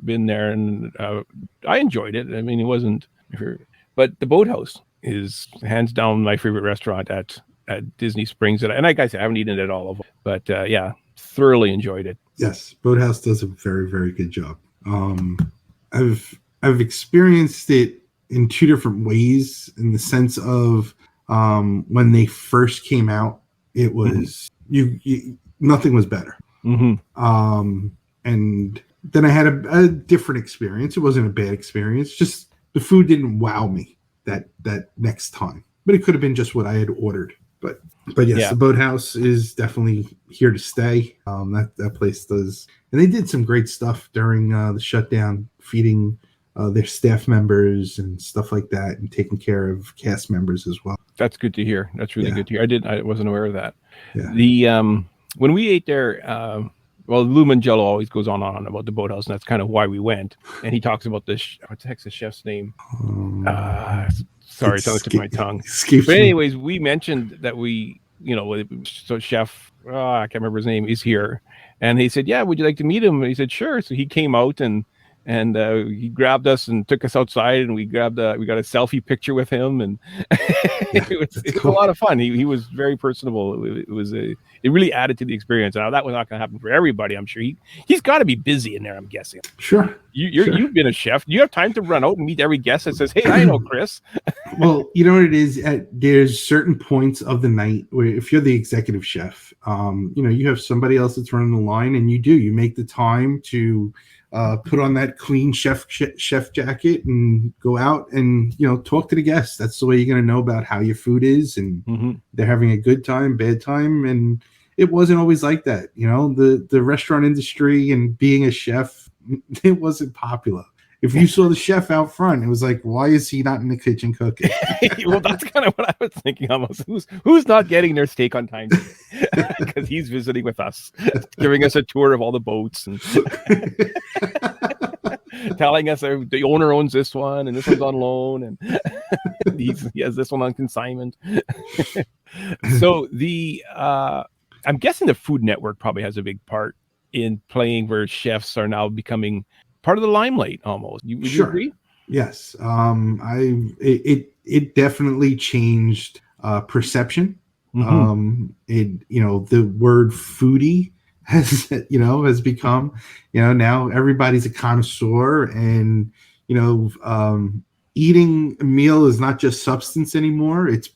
been there and I enjoyed it. I mean, it wasn't, but the Boathouse is hands down my favorite restaurant at Disney Springs. And like I said, I haven't eaten it at all of them, but thoroughly enjoyed it. Yes, Boathouse does a very, very good job. I've experienced it in 2 different ways, in the sense of when they first came out, it was nothing was better. Mm-hmm. And then I had a different experience. It wasn't a bad experience. Just the food didn't wow me that next time. But it could have been just what I had ordered. But yes, the Boathouse is definitely here to stay. That place does, and they did some great stuff during the shutdown, feeding their staff members and stuff like that, and taking care of cast members as well. That's good to hear. That's really good to hear. I wasn't aware of that. Yeah. The when we ate there, Lou Mangello always goes on about the Boathouse, and that's kind of why we went. And he talks about this. What the heck's the chef's name? Sorry, it's on the tip of my tongue. But anyways, we mentioned that so chef, I can't remember his name, is here, and he said, "Yeah, would you like to meet him?" And he said, "Sure." So he came out and and he grabbed us and took us outside, and we got a selfie picture with him, and it was a lot of fun. He was very personable. It really added to the experience. Now that was not going to happen for everybody. I'm sure he's got to be busy in there, I'm guessing. Sure. You've been a chef. Do you have time to run out and meet every guest that says, "Hey, I know Chris"? Well, you know what it is. There's certain points of the night where, if you're the executive chef, you have somebody else that's running the line, and you make the time to put on that clean chef jacket and go out and talk to the guests. That's the way you're going to know about how your food is, and they're having a good time, bad time, and it wasn't always like that. The restaurant industry and being a chef, it wasn't popular. If you saw the chef out front, it was like, why is he not in the kitchen cooking? Well, that's kind of what I was thinking almost. Who's not getting their steak on time? Because he's visiting with us, giving us a tour of all the boats and telling us the owner owns this one and this one's on loan and he has this one on consignment. So I'm guessing the Food Network probably has a big part in playing where chefs are now becoming part of the limelight almost. Would you agree? Yes. It definitely changed perception. The word foodie has become, now everybody's a connoisseur, and eating a meal is not just substance anymore. It's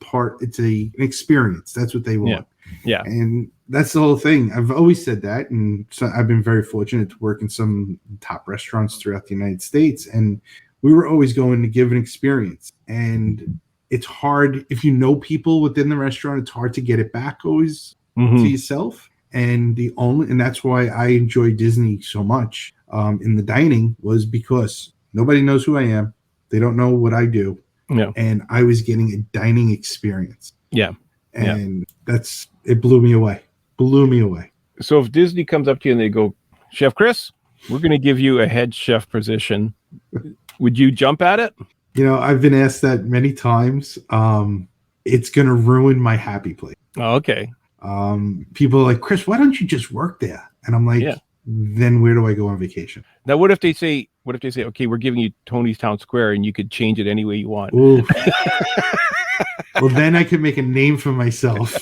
an experience. That's what they want. Yeah. And that's the whole thing. I've always said that. And so I've been very fortunate to work in some top restaurants throughout the United States. And we were always going to give an experience. And it's hard, if you know people within the restaurant, it's hard to get it back always to yourself. And that's why I enjoy Disney so much in the dining, was because nobody knows who I am. They don't know what I do. Yeah. And I was getting a dining experience. Yeah. And it blew me away. So if Disney comes up to you and they go, Chef Chris, we're going to give you a head chef position, would you jump at it? I've been asked that many times. It's going to ruin my happy place. Oh, okay. People are like, Chris, why don't you just work there? And I'm like, then where do I go on vacation? Now, what if they say, okay, we're giving you Tony's Town Square and you could change it any way you want? Well, then I could make a name for myself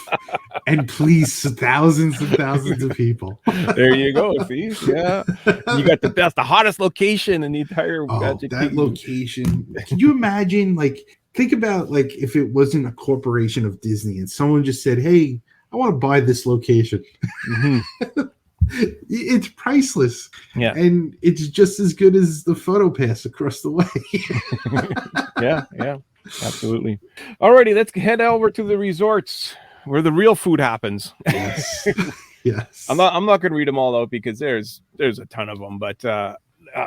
and please thousands and thousands of people. There you go. See? Yeah. You got the hottest location in the entire Magic Kingdom. Location. Can you imagine, think about, if it wasn't a corporation of Disney and someone just said, hey, I want to buy this location. It's priceless. Yeah. And it's just as good as the photo pass across the way. Yeah. Absolutely. Alrighty, let's head over to the resorts where the real food happens. Yes. I'm not going to read them all out because there's a ton of them. But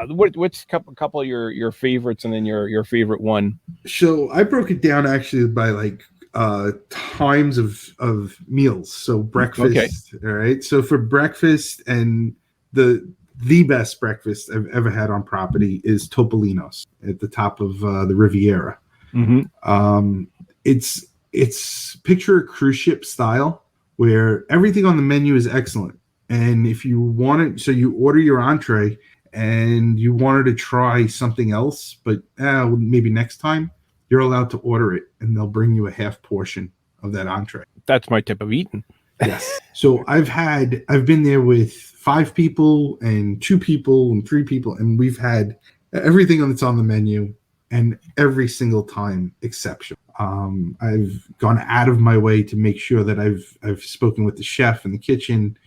which couple of your favorites, and then your favorite one? So I broke it down actually by times of meals. So breakfast. Okay. All right. So for breakfast, and the best breakfast I've ever had on property is Topolino's at the top of the Riviera. It's picture a cruise ship style where everything on the menu is excellent. And if you want it, so you order your entree and you wanted to try something else, but maybe next time, you're allowed to order it and they'll bring you a half portion of that entree. That's my tip of eating. Yes. So I've been there with 5 people and 2 people and 3 people, and we've had everything that's on the menu. And every single time, exceptional. I've gone out of my way to make sure that I've spoken with the chef in the kitchen.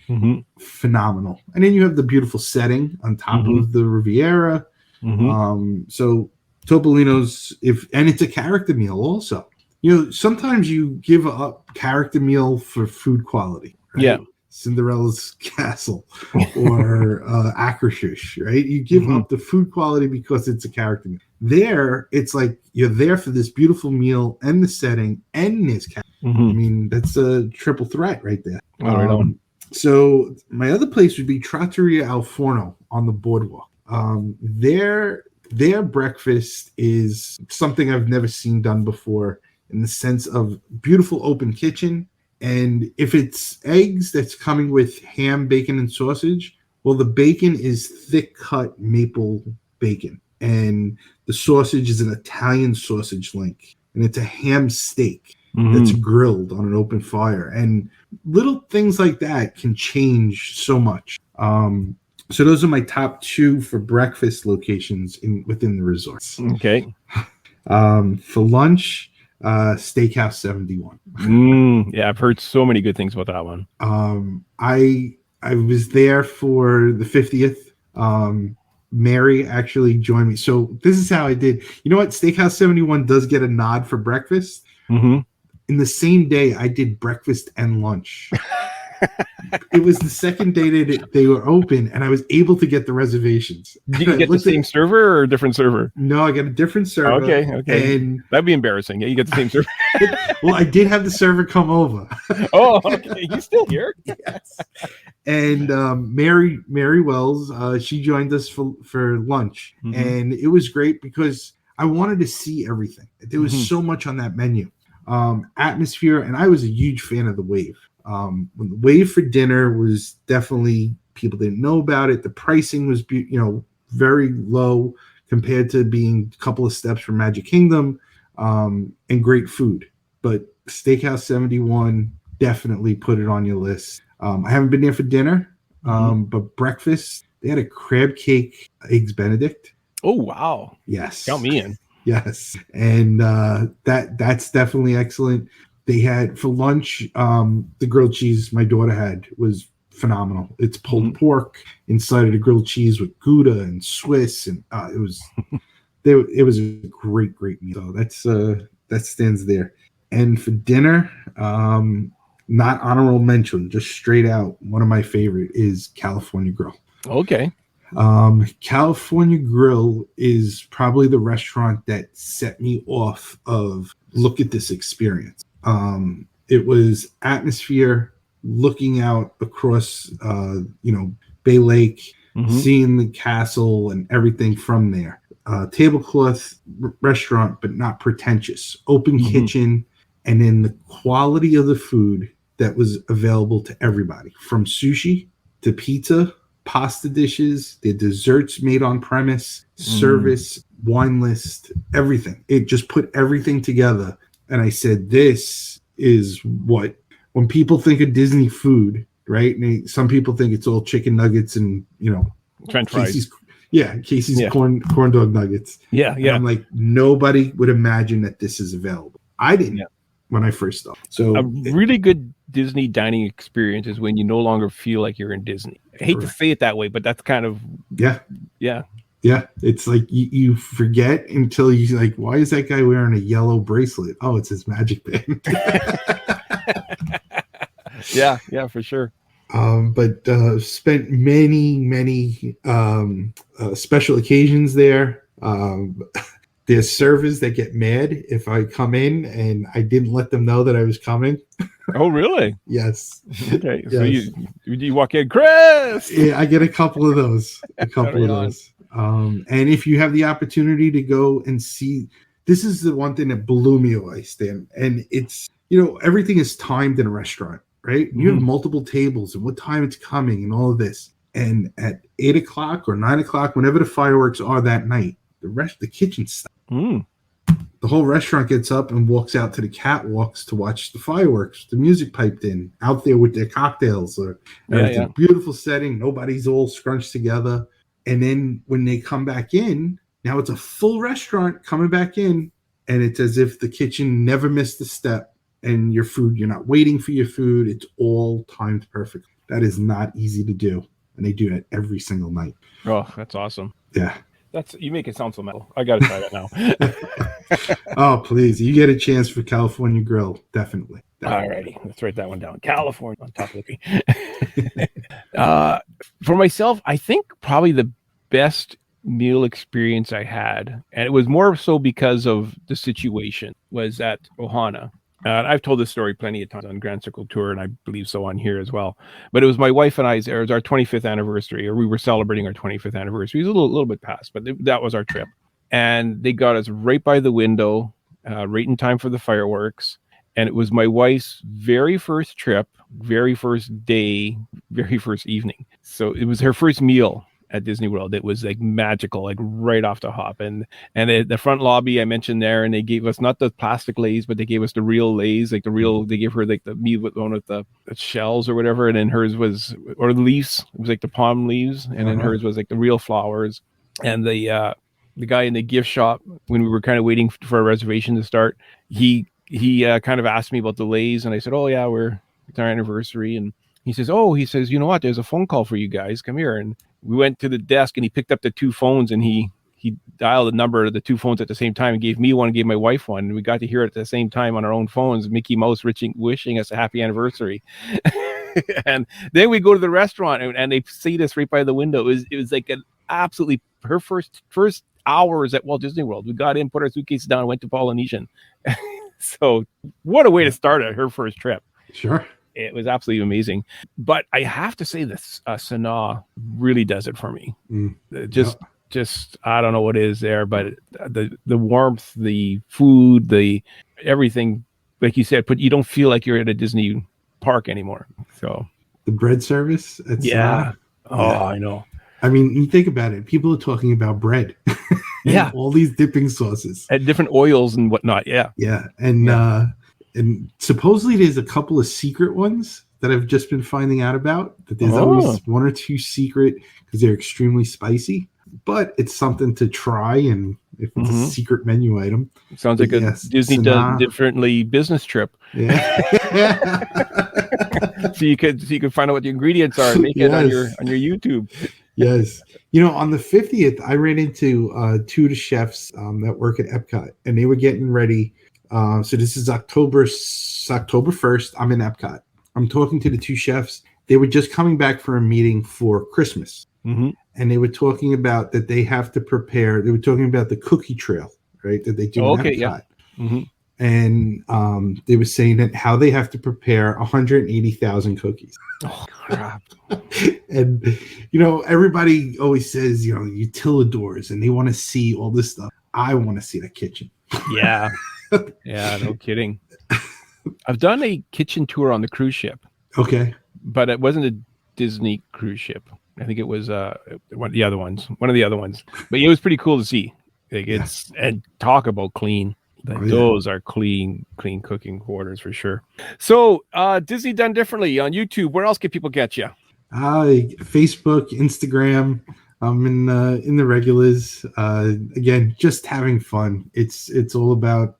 Phenomenal. And then you have the beautiful setting on top of the Riviera. So Topolino's, and it's a character meal also. Sometimes you give up character meal for food quality. Right? Yeah. Cinderella's castle or Akershus, right? You give up the food quality because it's a character meal. There, it's like you're there for this beautiful meal and the setting and this character. I mean, that's a triple threat right there. Right on. So my other place would be Trattoria Alforno on the Boardwalk. Their breakfast is something I've never seen done before, in the sense of beautiful open kitchen. And if it's eggs that's coming with ham, bacon, and sausage, well, the bacon is thick cut maple bacon, and the sausage is an Italian sausage link, and it's a ham steak that's grilled on an open fire, and little things like that can change so much. So those are my top 2 for breakfast locations within the resorts. Okay. For lunch, Steakhouse 71. Yeah, I've heard so many good things about that one. I was there for the 50th. Mary actually joined me. So this is how I did. You know what? Steakhouse 71 does get a nod for breakfast. In the same day, I did breakfast and lunch. It was the second day that they were open, and I was able to get the reservations. Did you get the same server or a different server? No, I got a different server. Okay. And that'd be embarrassing. Yeah, you get the same server. Well, I did have the server come over. Oh, okay. He's still here? Yes. And Mary Wells, she joined us for lunch, and it was great because I wanted to see everything. There was so much on that menu. Atmosphere, and I was a huge fan of the Wave. When the Wave for dinner was definitely, people didn't know about it. The pricing was, very low compared to being a couple of steps from Magic Kingdom, and great food. But Steakhouse 71, definitely put it on your list. I haven't been there for dinner, but breakfast, they had a crab cake, eggs Benedict. Oh, wow. Yes. Count me in. Yes. And that's definitely excellent. They had for lunch, the grilled cheese my daughter had was phenomenal. It's pulled pork inside of the grilled cheese with Gouda and Swiss, and it was a great meal. So that stands there. And for dinner, not honorable mention, just straight out, one of my favorite is California Grill. Okay. California Grill is probably the restaurant that set me off of look at this experience. It was atmosphere, looking out across, Bay Lake, seeing the castle and everything from there. Tablecloth restaurant, but not pretentious. Open kitchen, and then the quality of the food that was available to everybody, from sushi to pizza, pasta dishes, the desserts made on premise, service, wine list, everything. It just put everything together. And I said, this is what, when people think of Disney food, right? And some people think it's all chicken nuggets and, French fries. Casey's corn dog nuggets. Yeah. And I'm like, nobody would imagine that this is available. I didn't when I first started. So a really good Disney dining experience is when you no longer feel like you're in Disney. I hate to say it that way, but that's kind of yeah. It's like you forget until you like, why is that guy wearing a yellow bracelet? Oh, it's his magic band. yeah, for sure. But spent many special occasions there. There's servers that get mad if I come in and I didn't let them know that I was coming. Oh, really? Yes. Okay. So you walk in, Chris. Yeah, I get a couple of those. And if you have the opportunity to go and see, this is the one thing that blew me away, Stan. And it's, everything is timed in a restaurant, right? You have multiple tables and what time it's coming and all of this. And at 8 o'clock or 9 o'clock, whenever the fireworks are that night, the kitchen stops. The whole restaurant gets up and walks out to the catwalks to watch the fireworks, the music piped in, out there with their cocktails or everything. Yeah. Beautiful setting. Nobody's all scrunched together. And then when they come back in, now it's a full restaurant coming back in, and it's as if the kitchen never missed a step. And your food, you're not waiting for your food. It's all timed perfectly. That is not easy to do. And they do that every single night. Oh, that's awesome. Yeah. You make it sound so metal. I got to try that now. Oh, please. You get a chance for California Grill. Definitely. All righty. Let's write that one down. California on top looking. For myself, I think probably the best meal experience I had, and it was more so because of the situation, was at Ohana. I've told this story plenty of times on Grand Circle Tour, and I believe so on here as well. But it was my wife and I's. It was our 25th anniversary, or we were celebrating our 25th anniversary. It was a little bit past, but that was our trip. And they got us right by the window, right in time for the fireworks. And it was my wife's very first trip, very first day, very first evening. So it was her first meal at Disney World. It was like magical, like right off the hop. And the front lobby I mentioned there, and they gave us not the plastic Lays, but they gave us the real Lays, like the real. They gave her like the meat with one with the shells or whatever, and then hers was or leaves. It was like the palm leaves, and then hers was like the real flowers. And the guy in the gift shop, when we were kind of waiting for a reservation to start, he kind of asked me about the Lays, and I said, "Oh yeah, it's our anniversary." And he says, you know what? There's a phone call for you guys. Come here. And we went to the desk, and he picked up the two phones, and he dialed the number of the two phones at the same time and gave me one and gave my wife one. And we got to hear it at the same time on our own phones, Mickey Mouse wishing us a happy anniversary. And then we go to the restaurant, and they seat us right by the window. It was like an absolutely her first hours at Walt Disney World. We got in, put our suitcases down, went to Polynesian. So what a way to start her first trip. Sure. It was absolutely amazing. But I have to say this, Sanaa really does it for me. Just, I don't know what it is there, but the warmth, the food, the everything, like you said, but you don't feel like you're at a Disney park anymore. So the bread service. I know. I mean, you think about it. People are talking about bread. Yeah. All these dipping sauces. And different oils and whatnot. Yeah. Yeah. And supposedly there's a couple of secret ones that I've just been finding out about. That there's always one or two secret because they're extremely spicy. But it's something to try, and if it's a secret menu item. It sounds like a Disney does differently business trip. Yeah. So you could find out what the ingredients are and make it on your YouTube. Yes. On the 50th, I ran into two of the chefs that work at Epcot, and they were getting ready. So this is October 1st. I'm in Epcot. I'm talking to the two chefs. They were just coming back for a meeting for Christmas. Mm-hmm. And they were talking about that they have to prepare. They were talking about the cookie trail, right? That they do in Epcot. Yeah. Mm-hmm. And they were saying that how they have to prepare 180,000 cookies. Oh, crap. And, everybody always says, utilidors, and they want to see all this stuff. I want to see the kitchen. Yeah. Yeah, no kidding. I've done a kitchen tour on the cruise ship. Okay. But it wasn't a Disney cruise ship. I think it was one of the other ones. But it was pretty cool to see. And talk about clean. Those are clean cooking quarters for sure. So Disney done differently on YouTube. Where else can people get you? Facebook, Instagram. I'm in the regulars. Again, just having fun. It's all about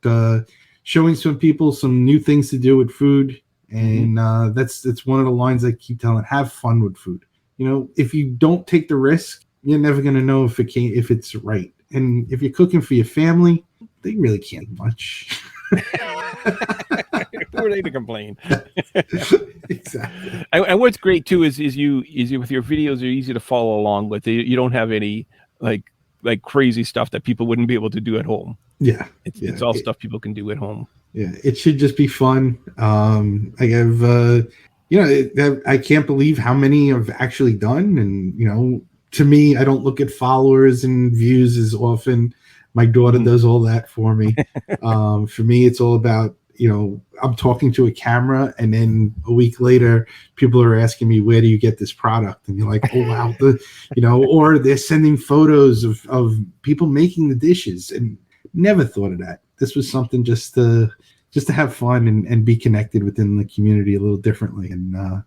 showing some people some new things to do with food, and that's one of the lines I keep telling. Have fun with food. If you don't take the risk, you're never going to know if it's right. And if you're cooking for your family, they really can't do much. Who are they to complain? Exactly. And what's great too is you with your videos are easy to follow along with. You don't have any like crazy stuff that people wouldn't be able to do at home. Yeah, it's all stuff people can do at home. Yeah, it should just be fun. I have I can't believe how many I've actually done, and to me, I don't look at followers and views as often. My daughter does all that for me. For me, it's all about, I'm talking to a camera, and then a week later, people are asking me, where do you get this product? And you're like, oh, wow. Or they're sending photos of people making the dishes, and never thought of that. This was something just to have fun and be connected within the community a little differently. And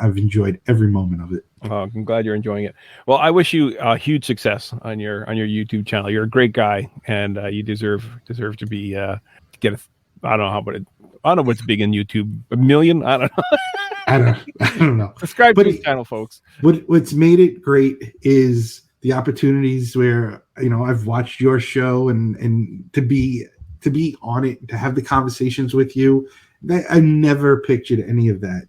I've enjoyed every moment of it. Oh, I'm glad you're enjoying it. Well, I wish you huge success on your YouTube channel. You're a great guy, and you deserve to be get a. I don't know what's big in YouTube. 1 million? I don't know. I don't know. Subscribe to his channel, folks. What's made it great is the opportunities where I've watched your show and to be on it, to have the conversations with you. I never pictured any of that.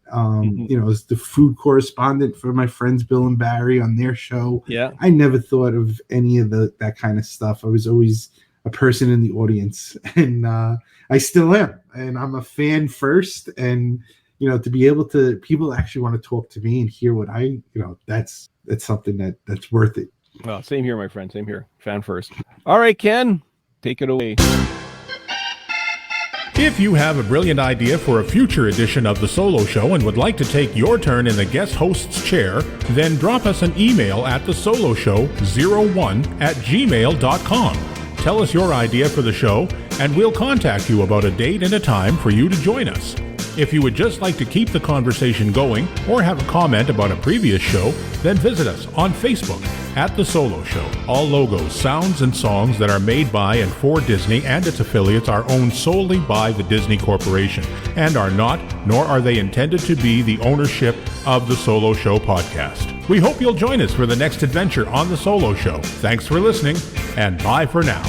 As the food correspondent for my friends Bill and Barry on their show. Yeah, I never thought of any of that kind of stuff. I was always a person in the audience, and I still am. And I'm a fan first, and to be able to, people actually want to talk to me and hear what that's something that's worth it. Well, same here, my friend. Same here. Fan first. All right, Ken, take it away. If you have a brilliant idea for a future edition of The Solo Show and would like to take your turn in the guest host's chair, then drop us an email at thesoloshow01@gmail.com. Tell us your idea for the show, and we'll contact you about a date and a time for you to join us. If you would just like to keep the conversation going or have a comment about a previous show, then visit us on Facebook at The Solo Show. All logos, sounds, and songs that are made by and for Disney and its affiliates are owned solely by the Disney Corporation and are not, nor are they intended to be, the ownership of The Solo Show podcast. We hope you'll join us for the next adventure on The Solo Show. Thanks for listening, and bye for now.